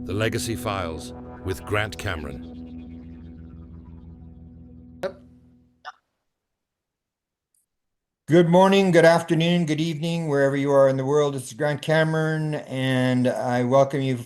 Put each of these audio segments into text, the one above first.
The Legacy Files with Grant Cameron. Good morning, good afternoon, good evening, wherever you are in the world. It's Grant Cameron, and I welcome you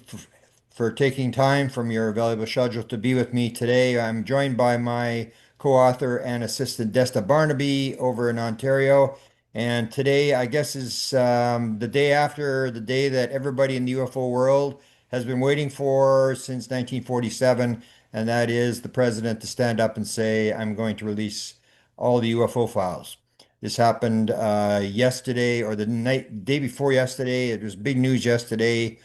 for taking time from your valuable schedule to be with me today. I'm joined by my co-author and assistant Desta Barnabe over in Ontario. And today, I guess, is the day after the day that everybody in the UFO world has been waiting for since 1947, and that is the president to stand up and say, I'm going to release all the UFO files. This happened yesterday or the day before yesterday. It was big news yesterday.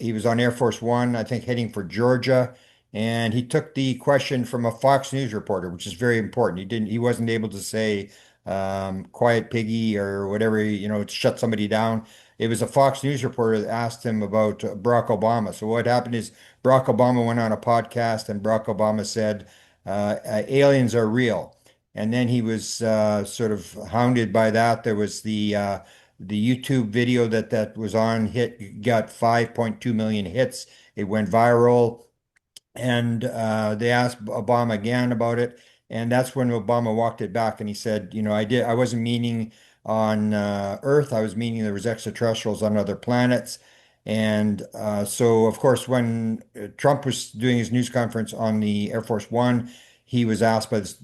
He was on Air Force One, I think, heading for Georgia, and he took the question from a Fox News reporter, which is very important. He wasn't able to say "quiet piggy" or whatever, to shut somebody down. It was a Fox News reporter that asked him about Barack Obama. So what happened is Barack Obama went on a podcast, and Barack Obama said, "Aliens are real." And then he was sort of hounded by that. There was the YouTube video that was on got 5.2 million hits. It went viral, and they asked Obama again about it, and that's when Obama walked it back and he said, I wasn't meaning on Earth. I was meaning there was extraterrestrials on other planets. And so, of course, when Trump was doing his news conference on the Air Force One, he was asked by this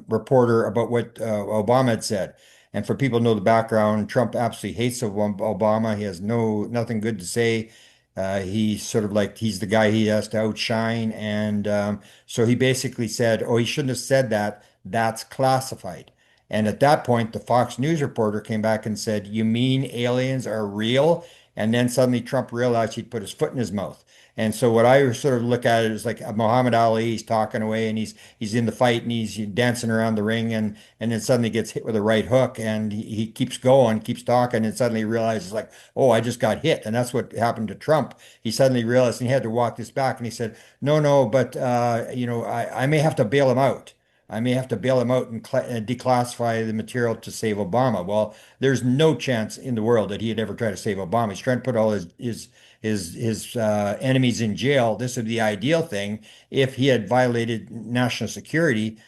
reporter about what Obama had said. And for people who know the background, Trump absolutely hates Obama. He has nothing good to say. He's sort of like he's the guy he has to outshine. And so he basically said, "Oh, he shouldn't have said that. That's classified." And at that point, the Fox News reporter came back and said, "You mean aliens are real?" And then suddenly Trump realized he'd put his foot in his mouth. And so what I sort of look at it is like Muhammad Ali, he's talking away and he's in the fight and he's dancing around the ring and then suddenly gets hit with a right hook and he keeps going, keeps talking, and suddenly realizes like, oh, I just got hit. And that's what happened to Trump. He suddenly realized and he had to walk this back and he said, no, no, but I may have to bail him out. I may have to bail him out and declassify the material to save Obama. Well, there's no chance in the world that he'd ever try to save Obama. He's trying to put all his enemies in jail. This would be the ideal thing. If he had violated national security,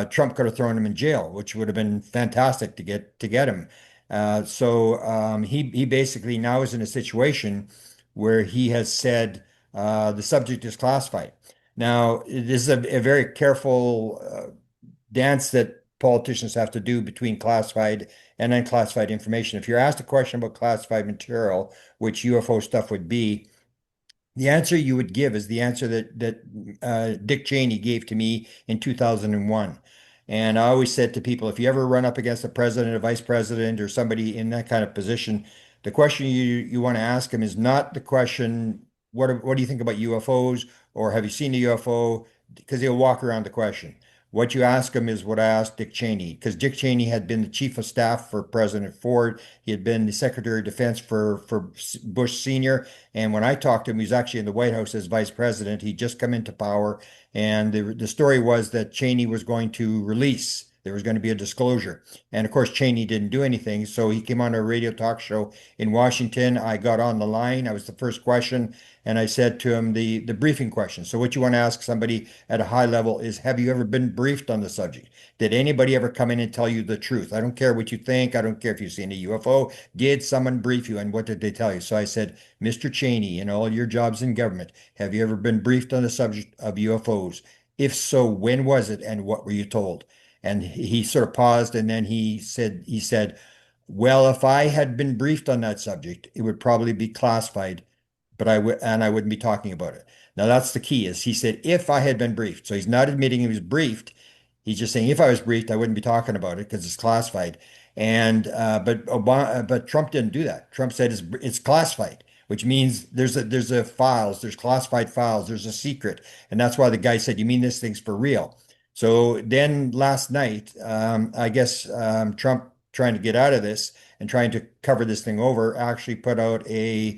Trump could have thrown him in jail, which would have been fantastic to get him. He basically now is in a situation where he has said the subject is classified. Now, this is a very careful dance that politicians have to do between classified and unclassified information. If you're asked a question about classified material, which UFO stuff would be, the answer you would give is the answer that Dick Cheney gave to me in 2001. And I always said to people, if you ever run up against a president, a vice president, or somebody in that kind of position, the question you want to ask him is not the question, what do you think about UFOs, or have you seen a UFO? Because he'll walk around the question. What you ask him is what I asked Dick Cheney, because Dick Cheney had been the chief of staff for President Ford. He had been the Secretary of Defense for Bush Sr. And when I talked to him, he was actually in the White House as vice president. He'd just come into power. And the story was that Cheney was going to release, there was going to be a disclosure. And of course, Cheney didn't do anything. So he came on a radio talk show in Washington. I got on the line. I was the first question. And I said to him the briefing question. So what you want to ask somebody at a high level is, have you ever been briefed on the subject? Did anybody ever come in and tell you the truth? I don't care what you think. I don't care if you've seen a UFO. Did someone brief you and what did they tell you? So I said, Mr. Cheney, in all your jobs in government, have you ever been briefed on the subject of UFOs? If so, when was it and what were you told? And he sort of paused and then he said, well, if I had been briefed on that subject, it would probably be classified, but I wouldn't be talking about it. Now that's the key is he said, if I had been briefed. So he's not admitting he was briefed. He's just saying, if I was briefed, I wouldn't be talking about it because it's classified. And but Trump didn't do that. Trump said it's classified, which means there's a files, there's classified files, there's a secret, and that's why the guy said, "You mean this thing's for real?" So then last night, I guess Trump trying to get out of this and trying to cover this thing over actually put out a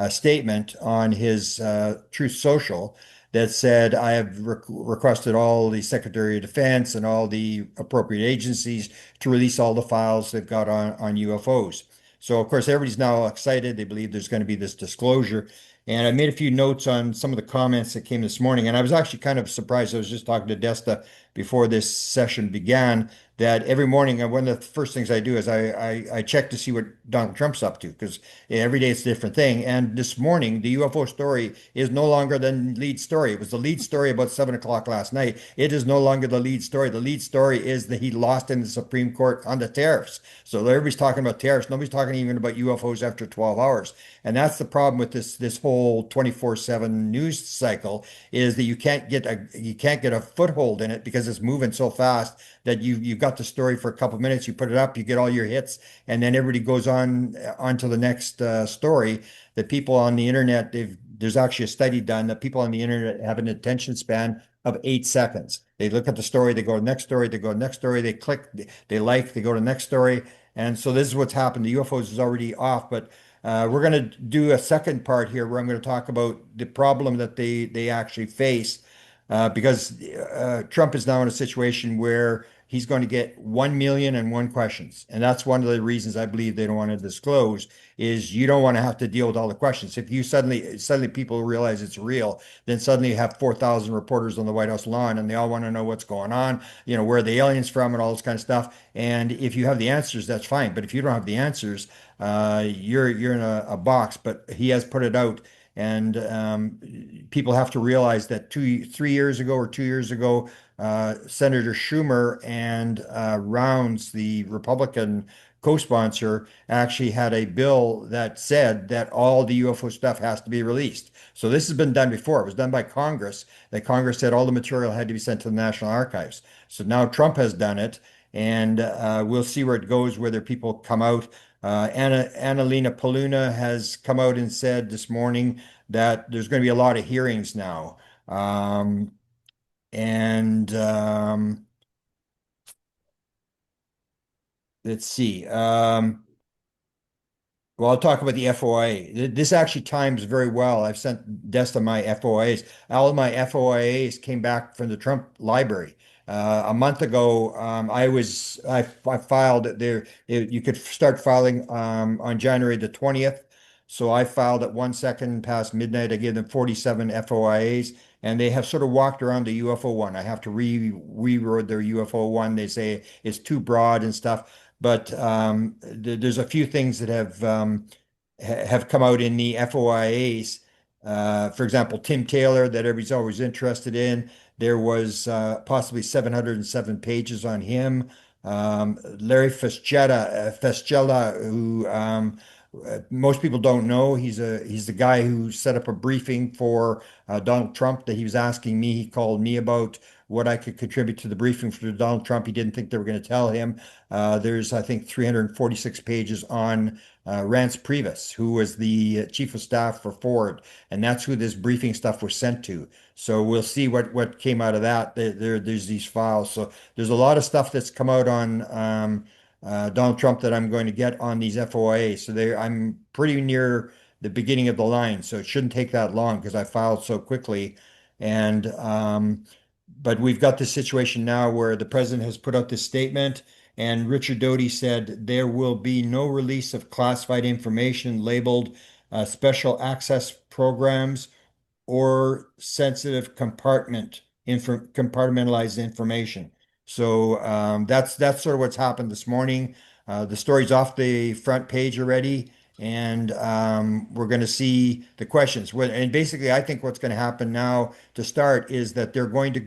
statement on his Truth Social that said, I have requested all the Secretary of Defense and all the appropriate agencies to release all the files they've got on UFOs. So, of course, everybody's now excited. They believe there's going to be this disclosure. And I made a few notes on some of the comments that came this morning. And I was actually kind of surprised. I was just talking to Desta before this session began that every morning, one of the first things I do is I check to see what Donald Trump's up to because every day it's a different thing. And this morning, the UFO story is no longer the lead story. It was the lead story about 7 o'clock last night. It is no longer the lead story. The lead story is that he lost in the Supreme Court on the tariffs. So everybody's talking about tariffs. Nobody's talking even about UFOs after 12 hours. And that's the problem with this whole 24/7 news cycle is that you can't get a foothold in it because it's moving so fast that you've got the story for a couple of minutes, you put it up, you get all your hits, and then everybody goes on to the next story. The people on the internet, there's actually a study done that people on the internet have an attention span of 8 seconds. They look at the story, they go to the next story, they go to the next story, they click, they like, they go to the next story. And so this is what's happened. The UFOs is already off, but we're going to do a second part here where I'm going to talk about the problem that they actually face because Trump is now in a situation where he's going to get 1,000,001 questions. And that's one of the reasons I believe they don't want to disclose is you don't want to have to deal with all the questions. If you suddenly people realize it's real, then suddenly you have 4,000 reporters on the White House lawn and they all want to know what's going on, where are the aliens from and all this kind of stuff. And if you have the answers, that's fine. But if you don't have the answers, you're in a box. But he has put it out. And people have to realize that 3 years ago or 2 years ago, Senator Schumer and Rounds, the Republican co-sponsor, actually had a bill that said that all the UFO stuff has to be released. So this has been done before. It was done by Congress, that Congress said all the material had to be sent to the National Archives. So now Trump has done it, and we'll see where it goes, whether people come out. Annalena Paluna has come out and said this morning that there's going to be a lot of hearings now. And let's see. Well, I'll talk about the FOIA. This actually times very well. I've sent Desta my FOIAs. All of my FOIAs came back from the Trump library. A month ago, I filed there. You could start filing on January the 20th. So I filed at 1 second past midnight. I gave them 47 FOIAs, and they have sort of walked around the UFO one. I have to reword their UFO one. They say it's too broad and stuff. But there's a few things that have come out in the FOIAs. For example, Tim Taylor, that everybody's always interested in. There was possibly 707 pages on him. Larry Feschella, who most people don't know. He's the guy who set up a briefing for Donald Trump that he was asking me. He called me about what I could contribute to the briefing for Donald Trump. He didn't think they were going to tell him. There's, I think, 346 pages on Rance Priebus, who was the chief of staff for Ford, and that's who this briefing stuff was sent to. So we'll see what came out of that. There's these files. So there's a lot of stuff that's come out on Donald Trump that I'm going to get on these FOIA. So I'm pretty near the beginning of the line, so it shouldn't take that long because I filed so quickly. And but we've got this situation now where the president has put out this statement, and Richard Doty said there will be no release of classified information labeled special access programs or sensitive compartmentalized information. So that's sort of what's happened this morning. The story's off the front page already, and we're going to see the questions. And basically, I think what's going to happen now to start is that it's going to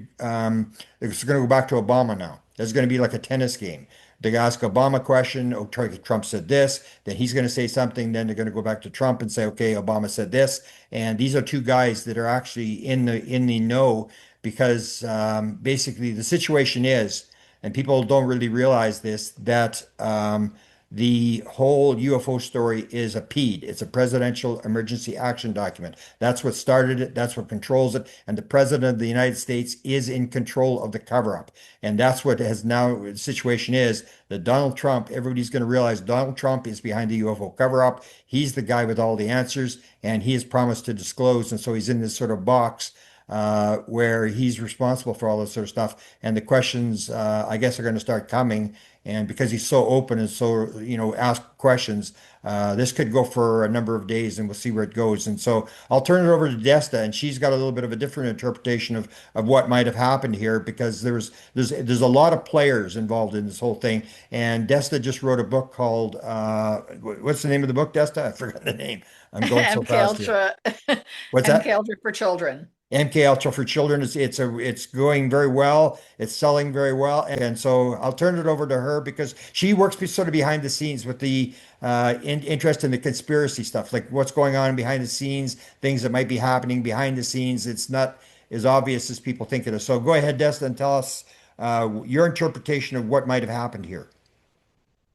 go back to Obama now. There's going to be like a tennis game. They ask Obama a question. Oh, Trump said this. Then he's going to say something. Then they're going to go back to Trump and say, okay, Obama said this. And these are two guys that are actually in the know because basically the situation is, and people don't really realize this, that the whole UFO story is a PED. It's a Presidential Emergency Action Document. That's what started it. That's what controls it. And the President of the United States is in control of the cover-up. And that's what has now, the situation is that Donald Trump, everybody's going to realize Donald Trump is behind the UFO cover-up. He's the guy with all the answers, and he has promised to disclose. And so he's in this sort of box where he's responsible for all this sort of stuff. And the questions, I guess, are going to start coming. And because he's so open and so, ask questions, this could go for a number of days and we'll see where it goes. And so I'll turn it over to Desta, and she's got a little bit of a different interpretation of what might have happened here because there's a lot of players involved in this whole thing. And Desta just wrote a book called what's the name of the book, Desta? I forgot the name. I'm going so MK fast here. Ultra, What's MK that? Ultra for children. MK Ultra for children. It's going very well. It's selling very well, and so I'll turn it over to her because she works sort of behind the scenes with the interest in the conspiracy stuff, like what's going on behind the scenes, things that might be happening behind the scenes. It's not as obvious as people think it is. So go ahead, Destin, and tell us your interpretation of what might have happened here.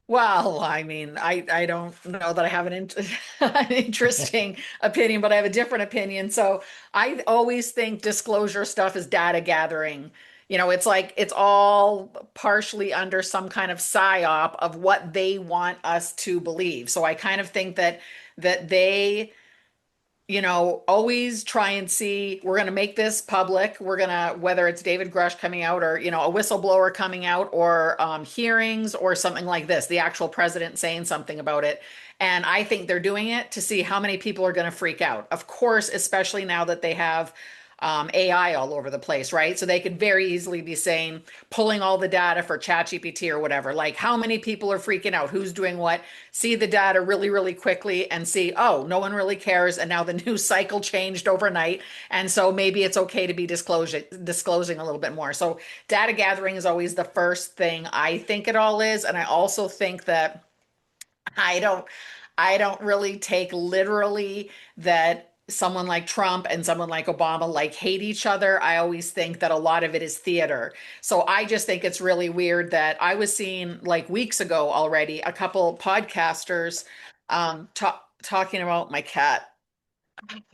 Well, I mean, I don't know that I have an interesting opinion, but I have a different opinion. So I always think disclosure stuff is data gathering. It's like it's all partially under some kind of psyop of what they want us to believe. So I kind of think that they always try and see, we're going to make this public. We're going to, whether it's David Grush coming out or, a whistleblower coming out or hearings or something like this, the actual president saying something about it. And I think they're doing it to see how many people are going to freak out. Of course, especially now that they have AI all over the place, right? So they could very easily be saying, pulling all the data for ChatGPT or whatever, like how many people are freaking out, who's doing what, see the data really, really quickly and see, oh, no one really cares. And now the news cycle changed overnight. And so maybe it's okay to be disclosing a little bit more. So data gathering is always the first thing I think it all is. And I also think that I don't I don't really take literally that someone like Trump and someone like Obama like hate each other. I always think that a lot of it is theater. So I just think it's really weird that I was seeing like weeks ago already a couple podcasters talking about my cat.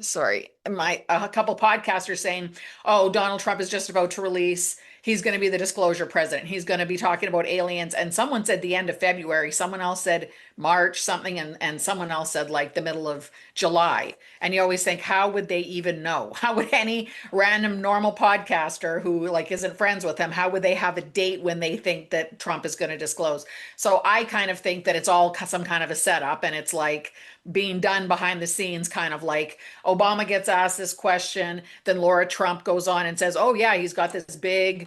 Sorry, my a couple podcasters saying, "Oh, Donald Trump is just about to release. He's going to be the disclosure president. He's going to be talking about aliens." And someone said the end of February. Someone else said March something, and someone else said like the middle of July. And you always think, how would they even know? How would any random normal podcaster who like isn't friends with him, how would they have a date when they think that Trump is going to disclose? So I kind of think that it's all some kind of a setup, and it's like being done behind the scenes, kind of like Obama gets asked this question, then Laura Trump goes on and says, "Oh yeah, he's got this big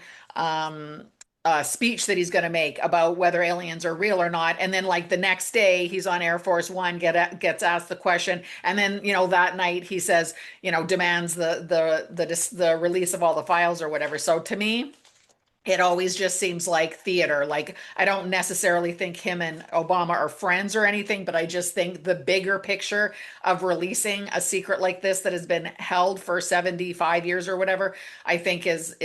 speech that he's going to make about whether aliens are real or not." And then like the next day, he's on Air Force One, gets asked the question, and then that night he says, demands the release of all the files or whatever. So to me, it always just seems like theater. Like, I don't necessarily think him and Obama are friends or anything, but I just think the bigger picture of releasing a secret like this that has been held for 75 years or whatever, I think is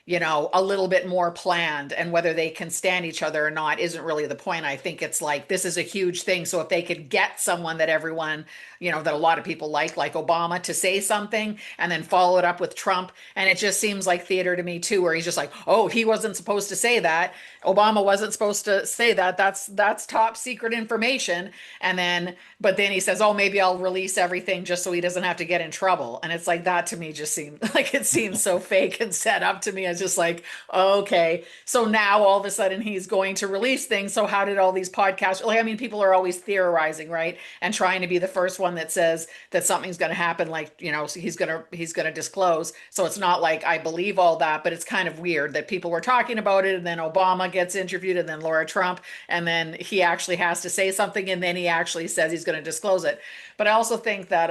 a little bit more planned. And whether they can stand each other or not isn't really the point. I think it's like this is a huge thing. So if they could get someone that everyone, that a lot of people like Obama, to say something and then follow it up with Trump. And it just seems like theater to me too, where he's just like, "Oh, he wasn't supposed to say that. Obama wasn't supposed to say that. That's top secret information." And then, but then he says, "Oh, maybe I'll release everything just so he doesn't have to get in trouble." And it's like that to me just seems like it seems so fake and set up to me. It's just like, okay, so now all of a sudden he's going to release things. So how did all these podcasts, like, I mean, people are always theorizing, right? And trying to be the first one that says that something's going to happen, like, so he's going to disclose. So it's not like I believe all that, but it's kind of weird that people were talking about it and then Obama gets interviewed and then Laura Trump, and then he actually has to say something and then he actually says he's going to disclose it. But I also think that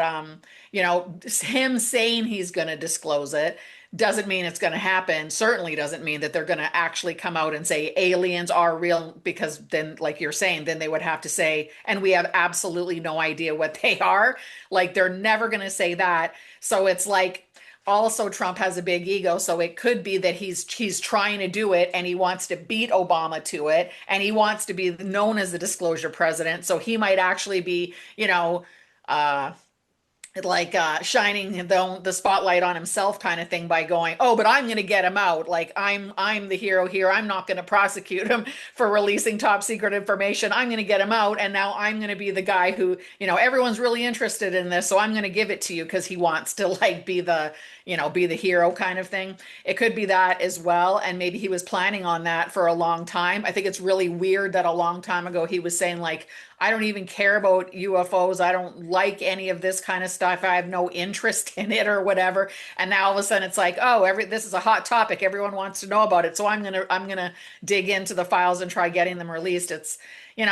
him saying he's going to disclose it doesn't mean it's going to happen. Certainly doesn't mean that they're going to actually come out and say aliens are real, because then, like you're saying, then they would have to say, and we have absolutely no idea what they are. Like, they're never going to say that. So it's like, also Trump has a big ego, so it could be that he's trying to do it and he wants to beat Obama to it, and he wants to be known as the disclosure president. So he might actually be, uh like shining the spotlight on himself kind of thing by going, oh, but I'm going to get him out, like I'm the hero here, I'm not going to prosecute him for releasing top secret information, I'm going to get him out, and now I'm going to be the guy who, everyone's really interested in this, so I'm going to give it to you, because he wants to like be the hero kind of thing. It could be that as well, and maybe he was planning on that for a long time. I think it's really weird that a long time ago he was saying like, I don't even care about UFOs. I don't like any of this kind of stuff. I have no interest in it or whatever. And now all of a sudden it's like, oh, this is a hot topic. Everyone wants to know about it. So I'm gonna dig into the files and try getting them released.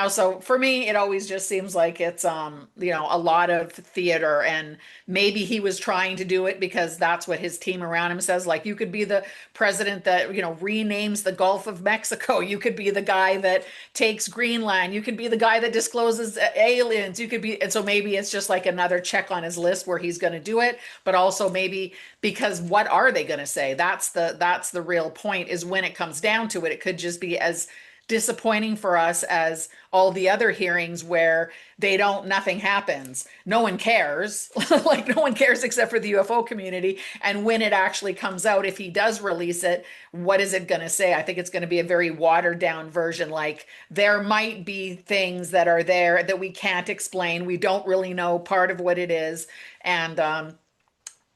So for me, it always just seems like it's a lot of theater, and maybe he was trying to do it because that's what his team around him says. Like, you could be the president that, renames the Gulf of Mexico. You could be the guy that takes Greenland. You could be the guy that discloses aliens. You could be, and so maybe it's just like another check on his list where he's going to do it, but also maybe because what are they going to say? That's the real point, is when it comes down to it, it could just be as disappointing for us as all the other hearings where nothing happens. No one cares. Like, no one cares except for the UFO community. And when it actually comes out, if he does release it, what is it going to say? I think it's going to be a very watered down version. Like, there might be things that are there that we can't explain. We don't really know part of what it is. And,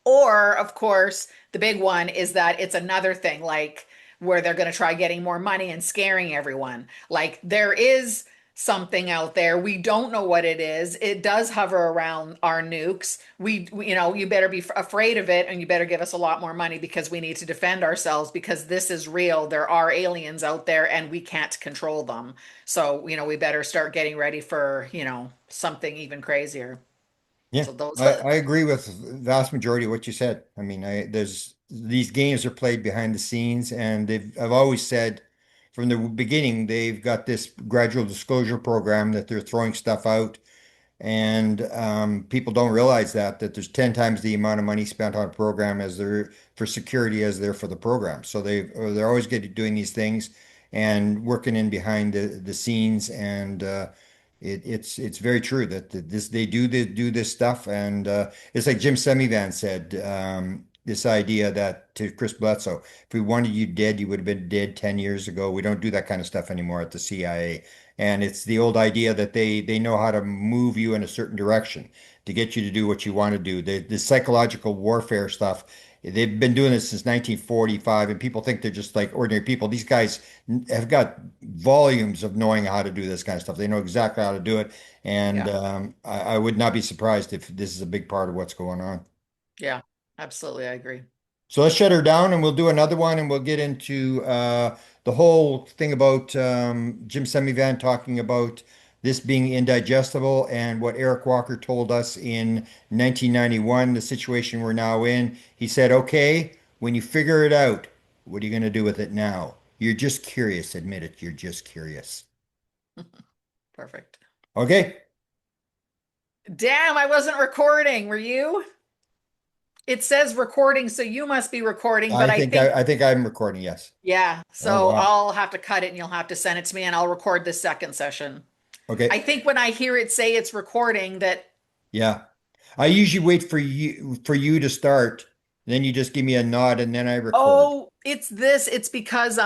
or, of course, the big one is that it's another thing, like where they're going to try getting more money and scaring everyone. Like, there is something out there. We don't know what it is. It does hover around our nukes. You better be afraid of it, and you better give us a lot more money, because we need to defend ourselves, because this is real. There are aliens out there and we can't control them. So, we better start getting ready for, something even crazier. Yeah, So those, I agree with the vast majority of what you said. I mean, there's these games are played behind the scenes, and I've always said from the beginning they've got this gradual disclosure program that they're throwing stuff out, and people don't realize that there's 10 times the amount of money spent on a program as there for security as there for the program. So they're always getting doing these things and working in behind the scenes, and it's very true that they do this stuff, and it's like Jim Semivan said. This idea that to Chris Bledsoe, if we wanted you dead, you would have been dead 10 years ago. We don't do that kind of stuff anymore at the CIA. And it's the old idea that they know how to move you in a certain direction to get you to do what you want to do. The psychological warfare stuff, they've been doing this since 1945, and people think they're just like ordinary people. These guys have got volumes of knowing how to do this kind of stuff. They know exactly how to do it. And yeah, I would not be surprised if this is a big part of what's going on. yeah, absolutely. I agree. So let's shut her down and we'll do another one, and we'll get into the whole thing about Jim Semivan talking about this being indigestible and what Eric Walker told us in 1991, the situation we're now in. He said, okay, when you figure it out, what are you going to do with it now? You're just curious. Admit it. You're just curious. Perfect. Okay. Damn, I wasn't recording. Were you? It says recording, so you must be recording, but I I think think, I think I'm recording. Yes. yeah. Oh, So wow. I'll have to cut it and you'll have to send it to me, and I'll record the second session. I Okay. think when I hear it say it's recording, that, Yeah. I usually wait for you to start. Then you just give me a nod and then I record. oh, it's because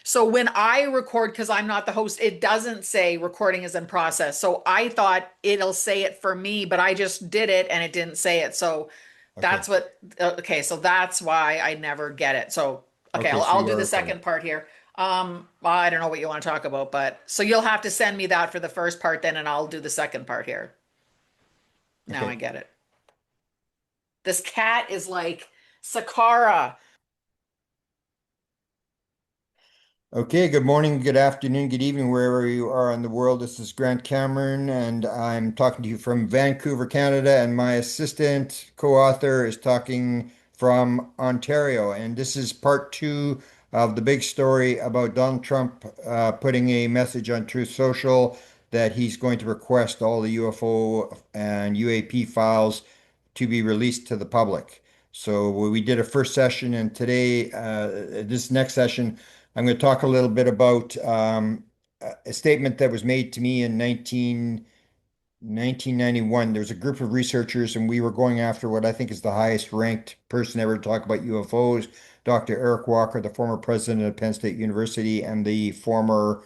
so when I record, because I'm not the host, it doesn't say recording is in process. So I thought it'll say it for me, but I just did it and it didn't say it. So Okay. that's what, okay, so that's why I never get it. So okay, Okay, I'll, so I'll you do are the recording. second part here. Well, I don't know what you want to talk about, but so you'll have to send me that for the first part then, and I'll do the second part here. Now I Okay. get it. This cat is like Sakara. Okay, good morning, good afternoon, good evening, wherever you are in the world. This is Grant Cameron, and I'm talking to you from Vancouver, Canada, and my assistant co-author is talking from Ontario. And this is part two of the big story about Donald Trump putting a message on Truth Social that he's going to request all the UFO and UAP files to be released to the public. So we did a first session, and today, this next session, I'm going to talk a little bit about a statement that was made to me in 1990. 1991, there was a group of researchers, and we were going after what I think is the highest ranked person ever to talk about UFOs, Dr. Eric Walker, the former president of Penn State University and the former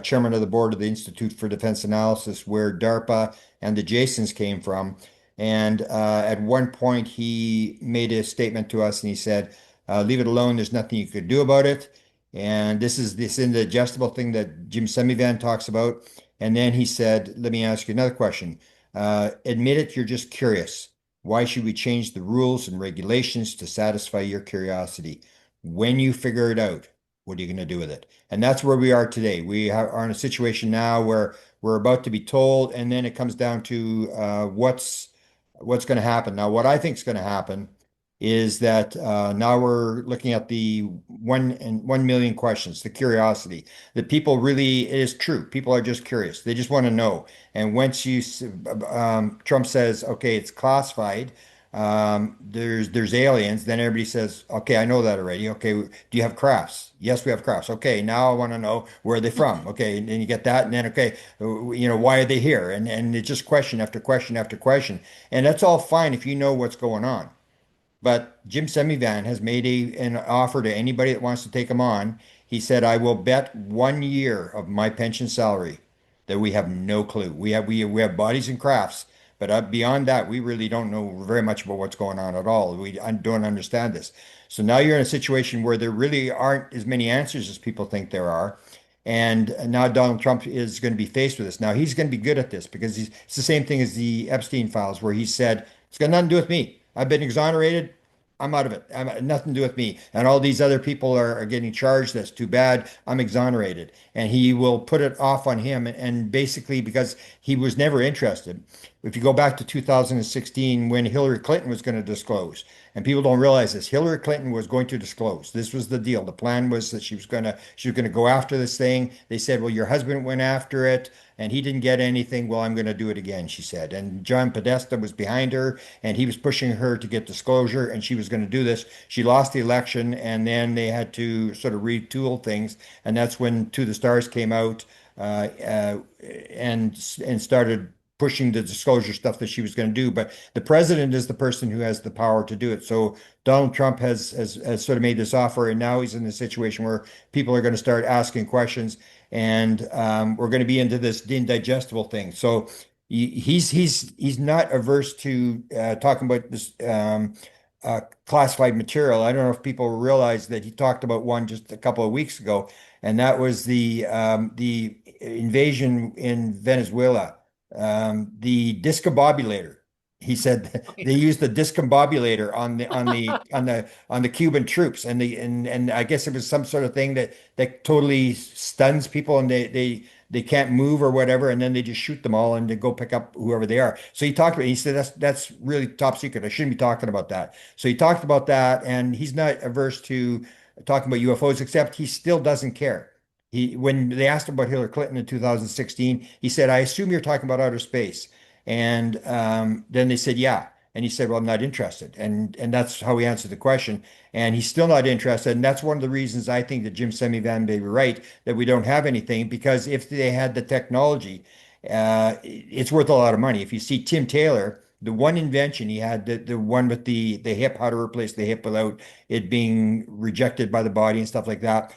chairman of the board of the Institute for Defense Analysis, where DARPA and the Jasons came from. And at one point, he made a statement to us and he said, leave it alone. There's nothing you could do about it. And this is this indigestible thing that Jim Semivan talks about. And then he said, let me ask you another question. Admit it, you're just curious. Why should we change the rules and regulations to satisfy your curiosity? When you figure it out, what are you going to do with it? And that's where we are today. Are in a situation now where we're about to be told, and then it comes down to what's going to happen. Now, what I think is going to happen is that now we're looking at the 1 million questions, the curiosity. That people really, it is true. People are just curious. They just want to know. And once Trump says, okay, it's classified, there's aliens, then everybody says, okay, I know that already. Okay, do you have crafts? Yes, we have crafts. Okay, now I want to know where are they from? Okay, and then you get that, and then okay, why are they here? And it's just question after question after question. And that's all fine if you know what's going on. But Jim Semivan has made an offer to anybody that wants to take him on. He said, I will bet 1 year of my pension salary that we have no clue. We have bodies and crafts, but beyond that, we really don't know very much about what's going on at all. We don't understand this. So now you're in a situation where there really aren't as many answers as people think there are. And now Donald Trump is going to be faced with this. Now he's going to be good at this because it's the same thing as the Epstein files, where he said, it's got nothing to do with me. I've been exonerated. I'm out of it. Nothing to do with me. And all these other people are getting charged. That's too bad. I'm exonerated. And he will put it off on him. And basically, because he was never interested. If you go back to 2016, when Hillary Clinton was going to disclose, and people don't realize this, Hillary Clinton was going to disclose. This was the deal. The plan was that she was gonna go after this thing. They said, well, your husband went after it and he didn't get anything. Well, I'm going to do it again, she said. And John Podesta was behind her and he was pushing her to get disclosure and she was going to do this. She lost the election and then they had to sort of retool things. And that's when To the Stars came out and started pushing the disclosure stuff that she was going to do. But the president is the person who has the power to do it. So Donald Trump has sort of made this offer, and now he's in a situation where people are going to start asking questions, and we're going to be into this indigestible thing. So he's not averse to talking about this classified material. I don't know if people realize that he talked about one just a couple of weeks ago, and that was the invasion in Venezuela, the discombobulator. He said they used the discombobulator on the Cuban troops, and I guess it was some sort of thing that totally stuns people, and they can't move or whatever, and then they just shoot them all and they go pick up whoever they are. So he talked about it. He said that's really top secret. I shouldn't be talking about that. So he talked about that, and he's not averse to talking about UFOs, except he still doesn't care. When they asked him about Hillary Clinton in 2016, he said, I assume you're talking about outer space. And then they said, yeah. And he said, well, I'm not interested. And that's how he answered the question. And he's still not interested. And that's one of the reasons I think that Jim Semivan may be right, that we don't have anything, because if they had the technology, it's worth a lot of money. If you see Tim Taylor, the one invention he had, the one with the hip, how to replace the hip without it being rejected by the body and stuff like that.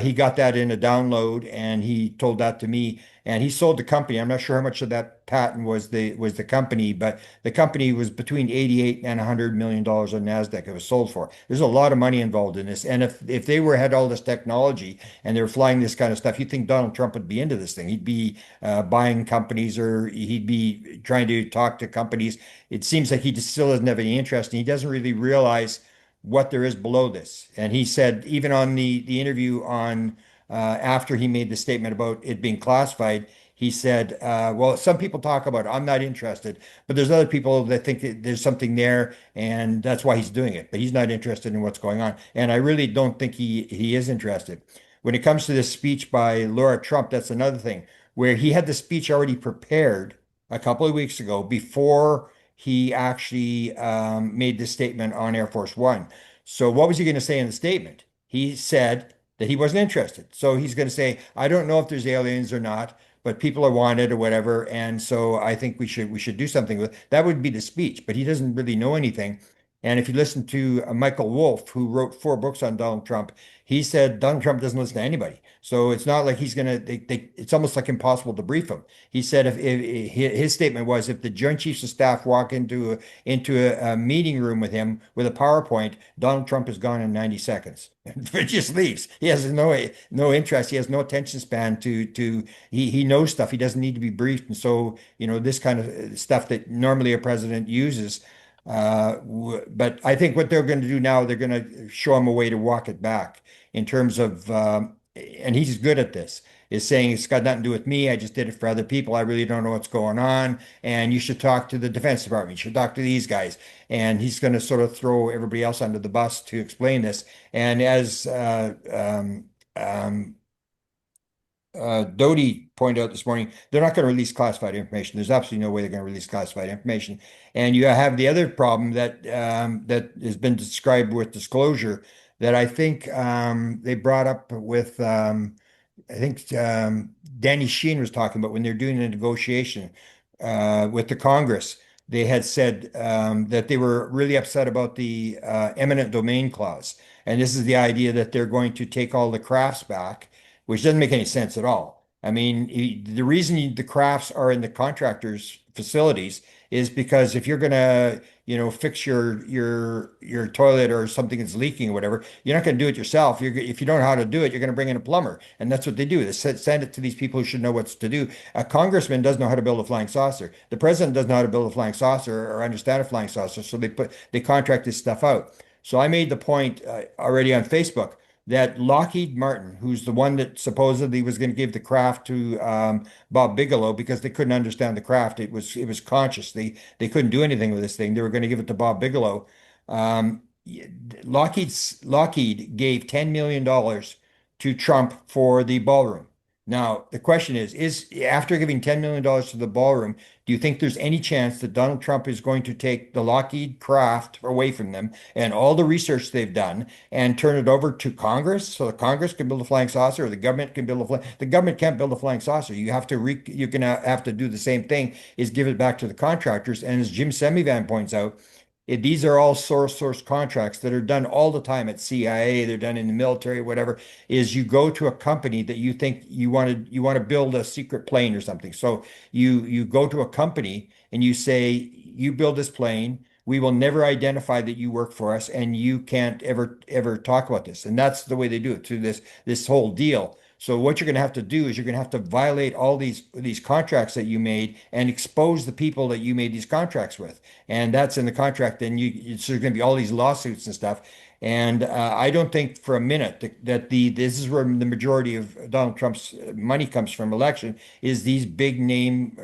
He got that in a download and he told that to me and he sold the company. I'm not sure how much of that patent was the company, but the company was between 88 and $100 million on NASDAQ it was sold for. There's a lot of money involved in this. And if they had all this technology and they were flying this kind of stuff, you'd think Donald Trump would be into this thing. He'd be buying companies or he'd be trying to talk to companies. It seems like he just still doesn't have any interest and he doesn't really realize what there is below this. And he said, even on the interview on after he made the statement about it being classified, he said, well, some people talk about it. I'm not interested, but there's other people that think that there's something there, and that's why he's doing it. But he's not interested in what's going on. And I really don't think he is interested. When it comes to this speech by Laura Trump, that's another thing where he had the speech already prepared a couple of weeks ago before he actually made this statement on Air Force One. So what was he going to say in the statement? He said that he wasn't interested. So he's going to say, I don't know if there's aliens or not, but people are wanted or whatever. And so I think we should do something with that would be the speech, but he doesn't really know anything. And if you listen to Michael Wolff, who wrote 4 books on Donald Trump, he said Donald Trump doesn't listen to anybody. So it's not like he's gonna. It's almost like impossible to brief him. He said if his statement was if the Joint Chiefs of Staff walk into a meeting room with him with a PowerPoint, Donald Trump is gone in 90 seconds. It just leaves. He has no interest. He has no attention span to he knows stuff. He doesn't need to be briefed. And so, this kind of stuff that normally a president uses. But I think what they're going to do now, they're going to show him a way to walk it back in terms of, and he's good at this, is saying it's got nothing to do with me. I just did it for other people. I really don't know what's going on. And you should talk to the Defense Department. You should talk to these guys. And he's going to sort of throw everybody else under the bus to explain this. And as Doty pointed out this morning, they're not going to release classified information. There's absolutely no way they're going to release classified information. And you have the other problem that has been described with disclosure that I think they brought up with I think Danny Sheen was talking about when they're doing a negotiation with the Congress. They had said that they were really upset about the eminent domain clause. And this is the idea that they're going to take all the crafts back, which doesn't make any sense at all. I mean, the reason the crafts are in the contractors' facilities is because if you're gonna, fix your toilet or something that's leaking or whatever, you're not gonna do it yourself. If you don't know how to do it, you're gonna bring in a plumber, and that's what they do. They send it to these people who should know what's to do. A congressman doesn't know how to build a flying saucer. The president doesn't know how to build a flying saucer or understand a flying saucer, so they contract this stuff out. So I made the point already on Facebook that Lockheed Martin, who's the one that supposedly was going to give the craft to Bob Bigelow because they couldn't understand the craft. It was conscious. They couldn't do anything with this thing. They were going to give it to Bob Bigelow. Um, Lockheed gave $10 million to Trump for the ballroom. Now, the question is after giving $10 million to the ballroom, do you think there's any chance that Donald Trump is going to take the Lockheed craft away from them and all the research they've done and turn it over to Congress so the Congress can build a flying saucer or the government can build a flying? The government can't build a flying saucer. You're gonna have to do the same thing, is give it back to the contractors. And as Jim Semivan points out, these are all source contracts that are done all the time at CIA. They're done in the military, whatever. Is you go to a company that you think you want to build a secret plane or something. So you go to a company and you say, you build this plane. We will never identify that you work for us, and you can't ever talk about this. And that's the way they do it through this whole deal. So what you're going to have to do is you're going to have to violate all these contracts that you made and expose the people that you made these contracts with. And that's in the contract. Then there's going to be all these lawsuits and stuff. And I don't think for a minute that this is where the majority of Donald Trump's money comes from election, is these big name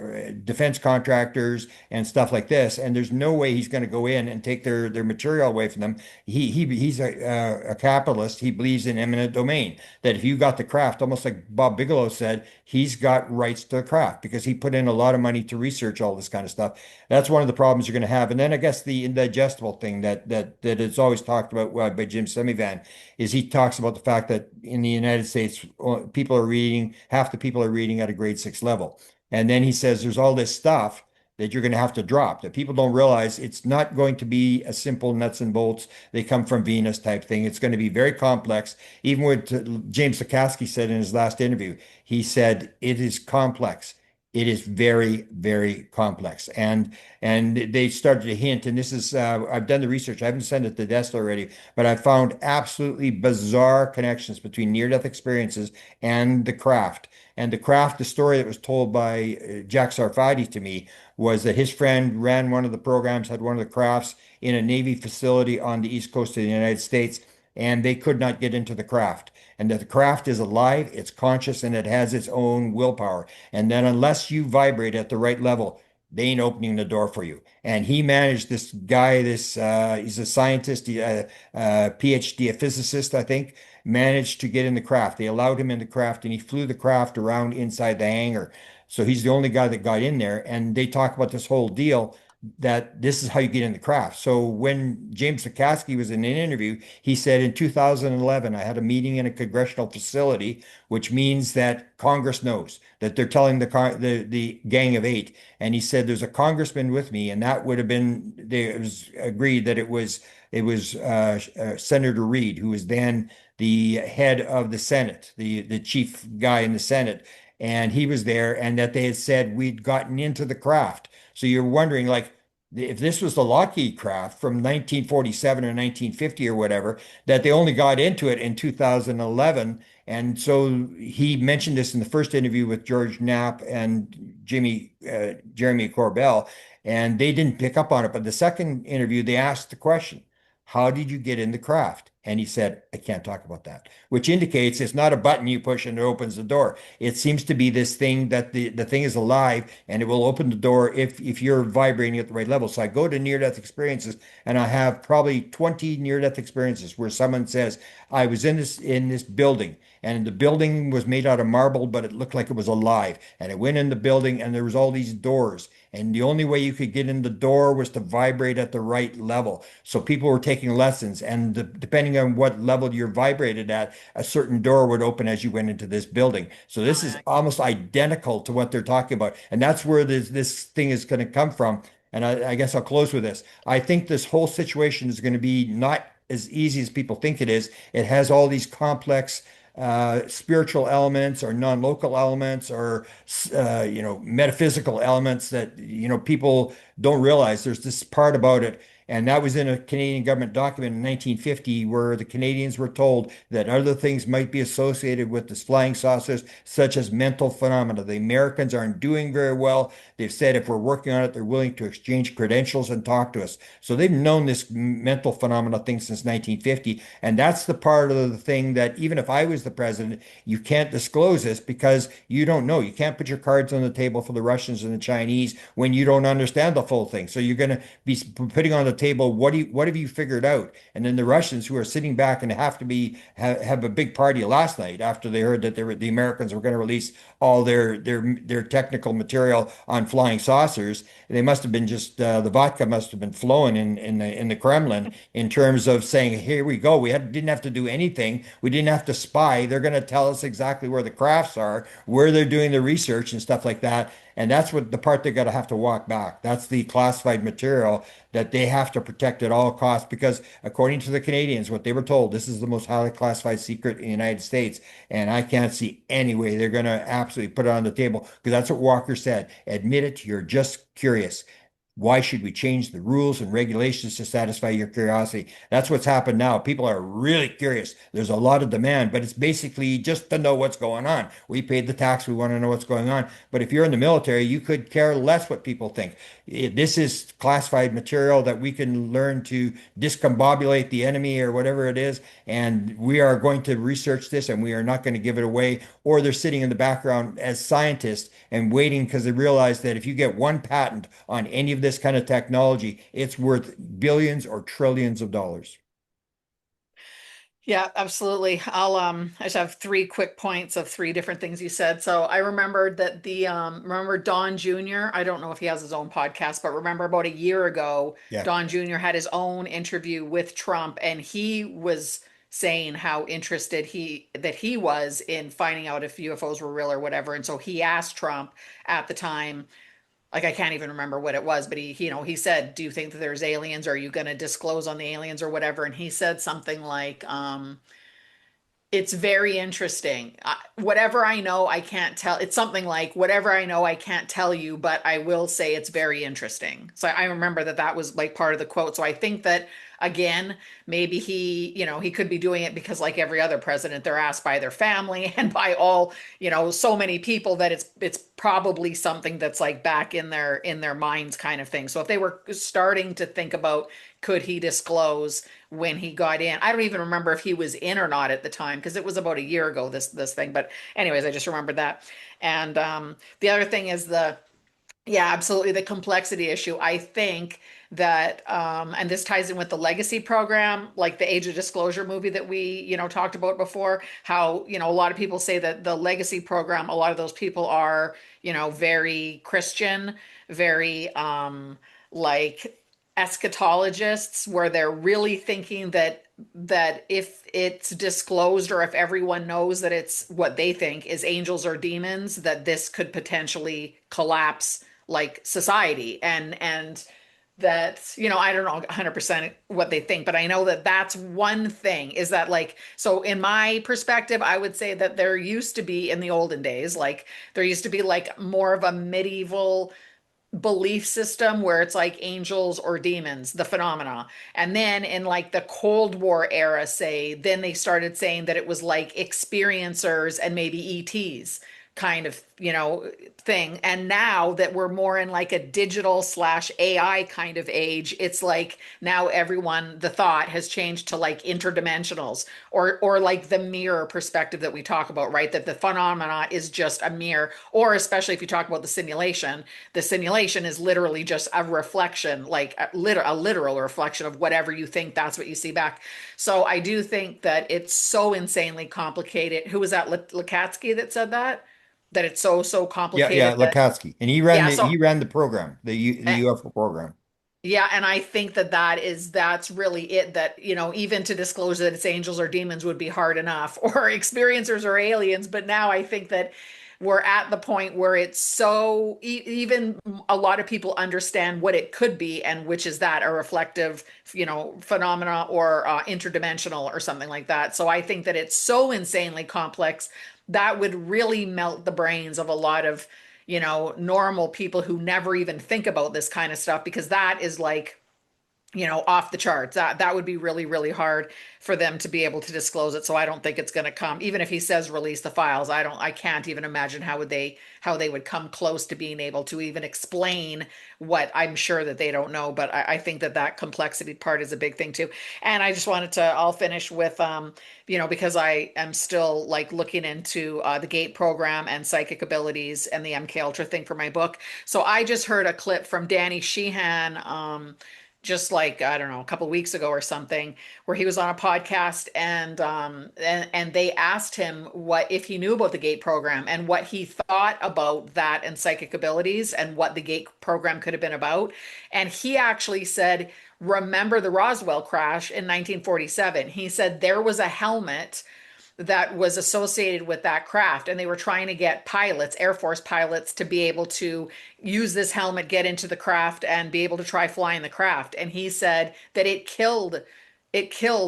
defense contractors and stuff like this. And there's no way he's going to go in and take their material away from them. He's a capitalist. He believes in eminent domain, that if you got the craft, almost like Bob Bigelow said, he's got rights to the craft because he put in a lot of money to research all this kind of stuff. That's one of the problems you're going to have. And then I guess the indigestible thing that is always talked about by Jim Semivan is he talks about the fact that in the United States, half the people are reading at a grade 6 level. And then he says there's all this stuff that you're going to have to drop, that people don't realize it's not going to be a simple nuts and bolts, they come from Venus type thing. It's going to be very complex. Even what James Lukaski said in his last interview, he said it is complex. It is very, very complex. And they started to hint, and this is, I've done the research. I haven't sent it to Desta already, but I found absolutely bizarre connections between near-death experiences and the craft. And the story that was told by Jack Sarfati to me was that his friend ran one of the programs, had one of the crafts in a Navy facility on the East Coast of the United States, and they could not get into the craft. And that the craft is alive, it's conscious, and it has its own willpower. And then unless you vibrate at the right level, they ain't opening the door for you. And he managed this guy, he's a scientist, PhD, a physicist, I think, managed to get in the craft. They allowed him in the craft, and he flew the craft around inside the hangar. So he's the only guy that got in there. And they talk about this whole deal that this is how you get in the craft. So when James McCaskey was in an interview, he said in 2011, I had a meeting in a congressional facility, which means that Congress knows that they're telling the Gang of Eight. And he said there's a congressman with me, and that would have been it was agreed that it was Senator Reid, who was then the head of the Senate, the chief guy in the Senate, and he was there, and that they had said we'd gotten into the craft. So you're wondering, like, if this was the Lockheed craft from 1947 or 1950 or whatever, that they only got into it in 2011. And so he mentioned this in the first interview with George Knapp and Jeremy Corbell, and they didn't pick up on it. But the second interview, they asked the question, how did you get in the craft? And he said, I can't talk about that, which indicates it's not a button you push and it opens the door. It seems to be this thing that the thing is alive and it will open the door if you're vibrating at the right level. So I go to near-death experiences and I have probably 20 near-death experiences where someone says, I was in this building and the building was made out of marble, but it looked like it was alive. And I went in the building and there was all these doors. And the only way you could get in the door was to vibrate at the right level. So people were taking lessons, and depending on what level you're vibrated at, a certain door would open as you went into this building. So this is almost identical to what they're talking about. And that's where this thing is going to come from. And I guess I'll close with this. I think this whole situation is going to be not as easy as people think it is. It has all these complex spiritual elements or non-local elements or metaphysical elements that people don't realize. There's this part about it, and that was in a Canadian government document in 1950 where the Canadians were told that other things might be associated with this flying saucers, such as mental phenomena. The Americans aren't doing very well. They've said if we're working on it, they're willing to exchange credentials and talk to us. So they've known this mental phenomena thing since 1950. And that's the part of the thing that even if I was the president, you can't disclose this because you don't know. You can't put your cards on the table for the Russians and the Chinese when you don't understand the full thing. So you're going to be putting on the table, what have you figured out? And then the Russians who are sitting back and have a big party last night after they heard that the Americans were going to release all their technical material on flying saucers. They must have been just the vodka must have been flowing in the Kremlin in terms of saying, here we go. Didn't have to do anything. We didn't have to spy. They're going to tell us exactly where the crafts are, where they're doing the research and stuff like that. And that's what the part they're going to have to walk back. That's the classified material that they have to protect at all costs because according to the Canadians, what they were told, this is the most highly classified secret in the United States. And I can't see any way they're going to absolutely put it on the table because that's what Walker said. Admit it, you're just curious. Why should we change the rules and regulations to satisfy your curiosity? That's what's happened now. People are really curious. There's a lot of demand, but it's basically just to know what's going on. We paid the tax. We want to know what's going on. But if you're in the military, you could care less what people think. This is classified material that we can learn to discombobulate the enemy or whatever it is. And we are going to research this and we are not going to give it away. Or they're sitting in the background as scientists and waiting because they realize that if you get one patent on any of this kind of technology, it's worth billions or trillions of dollars. Yeah, absolutely. I just have three quick points of three different things you said. So I remembered that remember Don Jr. I don't know if he has his own podcast, but remember about a year ago, Yeah. Don Jr. had his own interview with Trump and he was saying how interested he was in finding out if UFOs were real or whatever. And so he asked Trump at the time, like I can't even remember what it was, but he said, "Do you think that there's aliens? Are you going to disclose on the aliens or whatever?" And he said something like, "It's very interesting. Whatever I know, I can't tell." It's something like, "Whatever I know, I can't tell you, but I will say it's very interesting." So I remember that was like part of the quote. So I think that again, maybe he could be doing it because like every other president, they're asked by their family and by all, so many people that it's probably something that's like back in their minds kind of thing. So if they were starting to think about could he disclose when he got in? I don't even remember if he was in or not at the time because it was about a year ago this thing. But anyways, I just remembered that. And the other thing is yeah, absolutely. The complexity issue. I think that, and this ties in with the legacy program, like the Age of Disclosure movie that we, talked about before, how, a lot of people say that the legacy program, a lot of those people are, very Christian, very, like eschatologists, where they're really thinking that if it's disclosed or if everyone knows that it's what they think is angels or demons, that this could potentially collapse like society. And that, I don't know 100% what they think, but I know that that's one thing, is that like, so in my perspective, I would say that there used to be, in the olden days, like there used to be like more of a medieval belief system where it's like angels or demons, the phenomena. And then in like the Cold War era, say, then they started saying that it was like experiencers and maybe ETs kind of, thing. And now that we're more in like a digital slash AI kind of age, it's like now everyone, the thought has changed to like interdimensionals, or like the mirror perspective that we talk about, right? That the phenomena is just a mirror, or especially if you talk about the simulation is literally just a reflection, like a literal reflection of whatever you think, that's what you see back. So I do think that it's so insanely complicated. Who was that, Lukatsky, that said that it's so Yeah, complicated that, Lukatsky, and yeah. So he ran the program, the eh, UFO program. yeah, and I think that's really it, that, even to disclose that it's angels or demons would be hard enough, or experiencers or aliens. But now I think that we're at the point where it's so even a lot of people understand what it could be, and which is that a reflective, phenomena, or interdimensional or something like that. So I think that it's so insanely complex that would really melt the brains of a lot of, normal people who never even think about this kind of stuff, because that is like, off the charts. That would be really, really hard for them to be able to disclose it. So I don't think it's going to come. Even if he says release the files, I can't even imagine how they would come close to being able to even explain what I'm sure that they don't know. But I think that complexity part is a big thing too. And I just wanted to, I'll finish with, because I am still like looking into the GATE program and psychic abilities and the MK Ultra thing for my book. So I just heard a clip from Danny Sheehan, just like, I don't know, a couple of weeks ago or something, where he was on a podcast, and they asked him what if he knew about the GATE program and what he thought about that and psychic abilities and what the GATE program could have been about. And he actually said, remember the Roswell crash in 1947? He said there was a helmet that was associated with that craft, and they were trying to get pilots, Air Force pilots, to be able to use this helmet, get into the craft, and be able to try flying the craft. And he said that it killed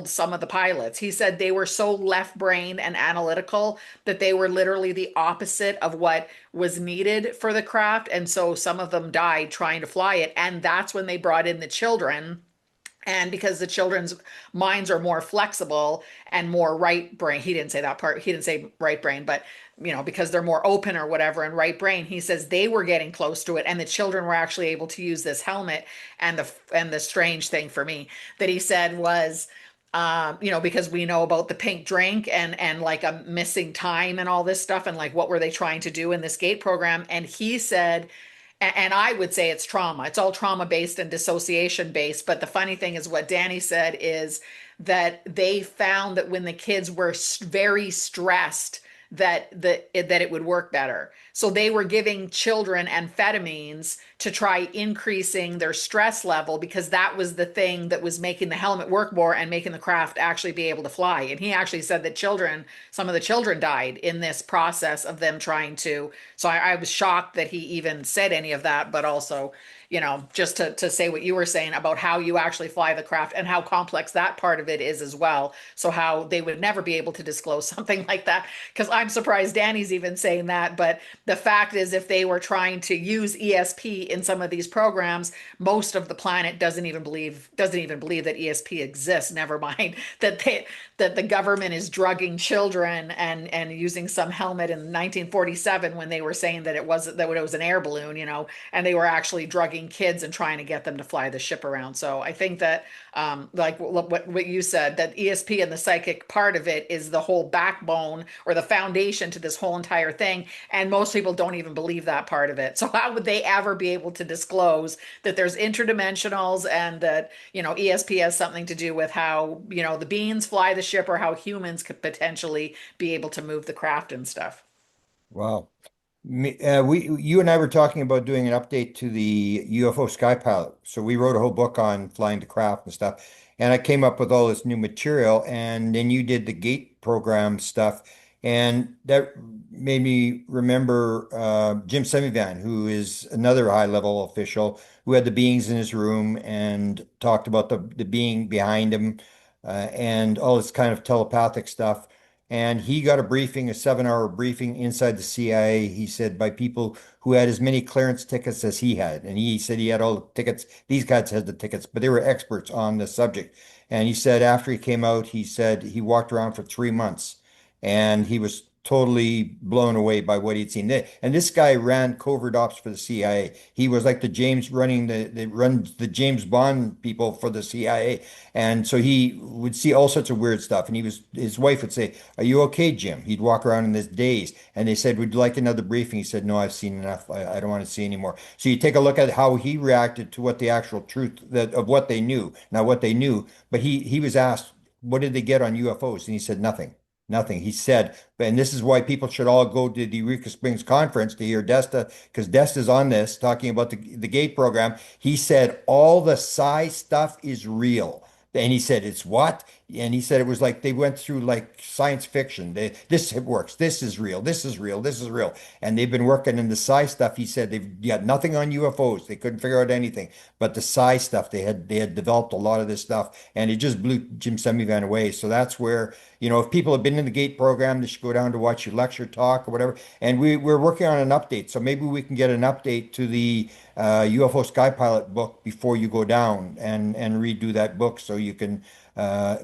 some of the pilots. He said they were so left-brained and analytical that they were literally the opposite of what was needed for the craft, and so some of them died trying to fly it. And that's when they brought in the children, and because the children's minds are more flexible and more right brain. He didn't say that part, he didn't say right brain, but because they're more open or whatever, and right brain, he says they were getting close to it, and the children were actually able to use this helmet. And the strange thing for me that he said was, because we know about the pink drink and like a missing time and all this stuff, and like what were they trying to do in this GATE program. And he said, and I would say it's trauma. It's all trauma based and dissociation based. But the funny thing is, what Danny said is that they found that when the kids were very stressed, that it would work better. So they were giving children amphetamines to try increasing their stress level, because that was the thing that was making the helmet work more and making the craft actually be able to fly. And he actually said that some of the children died in this process of them trying to. So I was shocked that he even said any of that, but also, just to say what you were saying about how you actually fly the craft and how complex that part of it is as well. So how they would never be able to disclose something like that, because I'm surprised Danny's even saying that. But the fact is, if they were trying to use ESP in some of these programs, most of the planet doesn't even believe that ESP exists. Never mind that the government is drugging children and using some helmet in 1947, when they were saying that it was an air balloon, and they were actually drugging kids and trying to get them to fly the ship around. So I think that, like what you said, that ESP and the psychic part of it is the whole backbone or the foundation to this whole entire thing. And most people don't even believe that part of it. So how would they ever be able to disclose that there's interdimensionals, and that, ESP has something to do with how, the beings fly the ship, or how humans could potentially be able to move the craft and stuff? Wow. You and I were talking about doing an update to the UFO Sky Pilot. So we wrote a whole book on flying the craft and stuff. And I came up with all this new material. And then you did the gate program stuff. And that made me remember Jim Semivan, who is another high level official who had the beings in his room and talked about the being behind him and all this kind of telepathic stuff. And he got a briefing, a 7 hour briefing inside the CIA. He said by people who had as many clearance tickets as he had. And he said he had all the tickets. These guys had the tickets, but they were experts on the subject. And he said after he came out, he said he walked around for 3 months and he was totally blown away by what he'd seen. And this guy ran covert ops for the CIA. He was like the James running runs the James Bond people for the CIA. And so he would see all sorts of weird stuff. And his wife would say, "Are you okay, Jim?" He'd walk around in this daze. And they said, "Would you like another briefing?" He said, "No, I've seen enough. I don't want to see anymore." So you take a look at how he reacted to what the actual truth of what they knew, not what they knew. But he was asked, "What did they get on UFOs?" And he said, "Nothing." Nothing. He said, and this is why people should all go to the Eureka Springs conference to hear Desta, because Desta's on this, talking about the GATE program. He said, all the psi stuff is real. And he said, it's what? And he said it was like they went through like science fiction. This works. This is real. This is real. This is real. And they've been working in the psi stuff. He said they've got nothing on UFOs. They couldn't figure out anything. But the psi stuff, they had developed a lot of this stuff. And it just blew Jim Semivan away. So that's where, if people have been in the GATE program, they should go down to watch your lecture talk or whatever. And we're working on an update. So maybe we can get an update to the UFO Sky Pilot book before you go down and redo that book so you can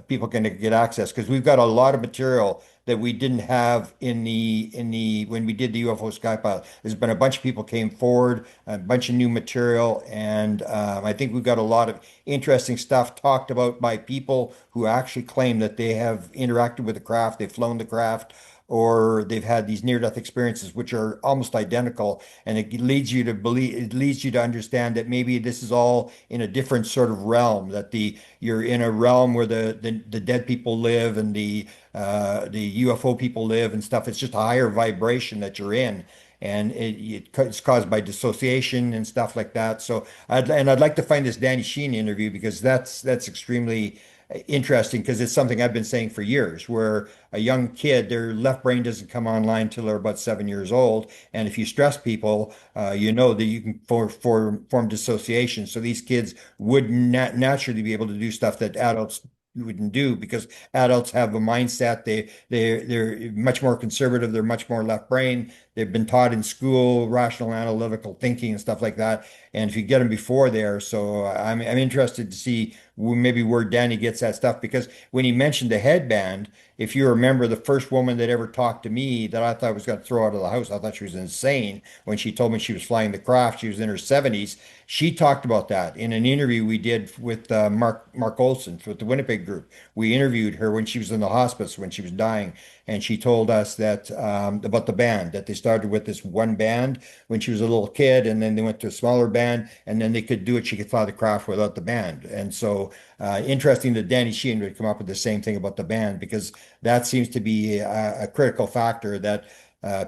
people can get access because we've got a lot of material that we didn't have in the when we did the UFO Sky Pilot. There's been a bunch of people came forward, a bunch of new material, and I think we've got a lot of interesting stuff talked about by people who actually claim that they have interacted with the craft, they've flown the craft, or they've had these near-death experiences, which are almost identical. And it leads you to understand that maybe this is all in a different sort of realm, that you're in a realm where the dead people live and the UFO people live and stuff. It's just a higher vibration that you're in. And it's caused by dissociation and stuff like that. So I'd like to find this Danny Sheen interview because that's extremely interesting because it's something I've been saying for years, where a young kid, their left brain doesn't come online till they're about 7 years old. And if you stress people, you know that you can form dissociation. So these kids would naturally be able to do stuff that adults wouldn't do because adults have a mindset. They're much more conservative. They're much more left brain. They've been taught in school rational analytical thinking and stuff like that. And if you get them before there, so I'm interested to see maybe where Danny gets that stuff because when he mentioned the headband, if you remember the first woman that ever talked to me that I thought I was going to throw out of the house, I thought she was insane when she told me she was flying the craft. She was in her 70s. She talked about that in an interview we did with Mark Olson with the Winnipeg group. We interviewed her when she was in the hospice when she was dying, and she told us that about the band that they started with this one band when she was a little kid, and then they went to a smaller band, and then they could do it. She could fly the craft without the band, and so interesting that Danny Sheehan would come up with the same thing about the band because that seems to be a critical factor that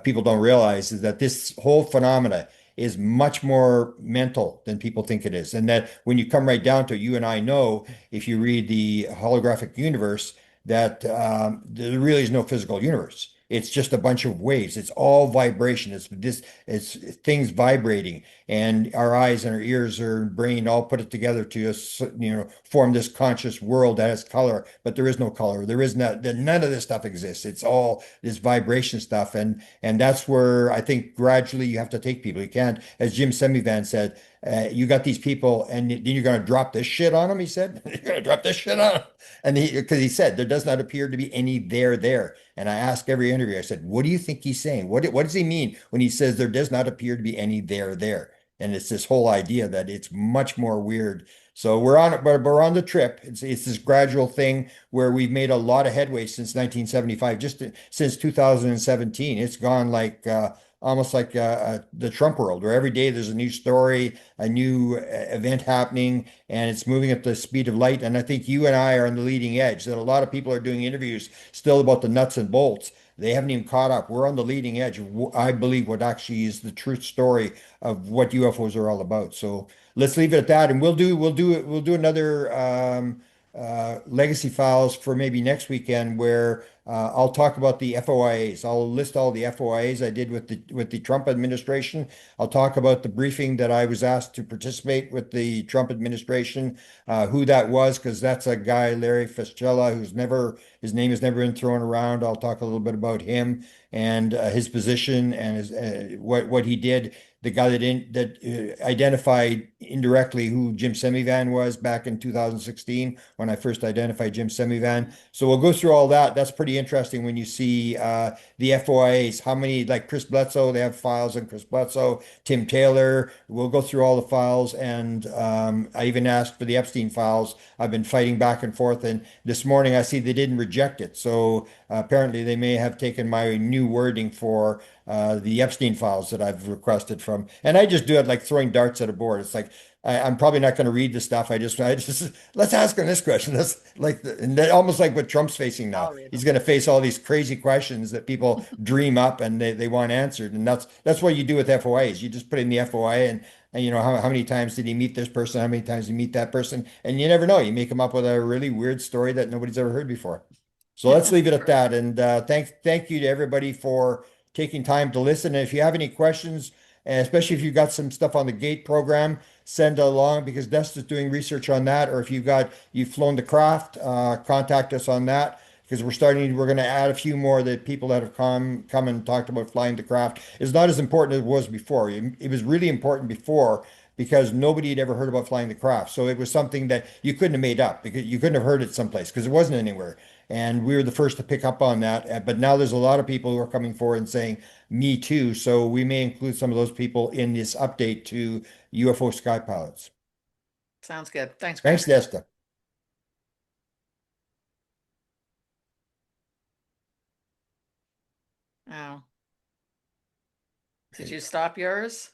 people don't realize is that this whole phenomena is much more mental than people think it is. And that when you come right down to it, you and I know if you read the holographic universe, that there really is no physical universe. It's just a bunch of waves. It's all vibration. It's things vibrating, and our eyes and our ears or brain all put it together to form this conscious world that has color, but there is no color. There is not none of this stuff exists. It's all this vibration stuff, and that's where I think gradually you have to take people. You can't, as Jim Semivan said, you got these people, and then you're going to drop this shit on them. He said, "You're going to drop this shit on them," and because he said there does not appear to be any there. And I ask every interview, I said, "What do you think he's saying? What does he mean when he says there does not appear to be any there?" And it's this whole idea that it's much more weird. So we're on the trip. It's this gradual thing where we've made a lot of headway since 1975, since 2017. It's gone like almost like the Trump world, where every day there's a new story, a new event happening, and it's moving at the speed of light. And I think you and I are on the leading edge, that a lot of people are doing interviews still about the nuts and bolts. They haven't even caught up. We're on the leading edge of, I believe, what actually is the truth story of what UFOs are all about. So let's leave it at that, and we'll do another legacy files for maybe next weekend where I'll talk about the FOIAs. I'll list all the FOIAs I did with the Trump administration. I'll talk about the briefing that I was asked to participate with the Trump administration, who that was, because that's a guy, Larry Fischella, his name has never been thrown around. I'll talk a little bit about him and his position and his what he did. The guy that identified indirectly who Jim Semivan was back in 2016 when I first identified Jim Semivan. So we'll go through all that. That's pretty interesting when you see the FOIAs, how many, like Chris Bledsoe, they have files on Chris Bledsoe, Tim Taylor. We'll go through all the files. And I even asked for the Epstein files. I've been fighting back and forth. And this morning I see they didn't reject it. So apparently they may have taken my new wording for the Epstein files that I've requested from. And I just do it like throwing darts at a board. It's like, I'm probably not going to read the stuff. I just let's ask him this question. That's like and that, almost like what Trump's facing now. I'll read He's them. going to face all these crazy questions that people dream up and they want answered. And that's what you do with FOIs. You just put in the FOI and you know how many times did he meet this person? How many times did he meet that person? And you never know. You make him up with a really weird story that nobody's ever heard before. So let's leave it at that. And thank you to everybody for taking time to listen. And if you have any questions, and especially if you've got some stuff on the GATE program, send along because Desta's doing research on that. Or if you've flown the craft, contact us on that because we're going to add a few more that people that have come and talked about flying the craft. It's not as important as it was before. It was really important before because nobody had ever heard about flying the craft. So it was something that you couldn't have made up because you couldn't have heard it someplace because it wasn't anywhere. And we were the first to pick up on that. But now there's a lot of people who are coming forward and saying, me too. So we may include some of those people in this update to UFO sky pilots. Sounds good. Thanks, Thanks, Grant. Desta. Oh, did you stop yours?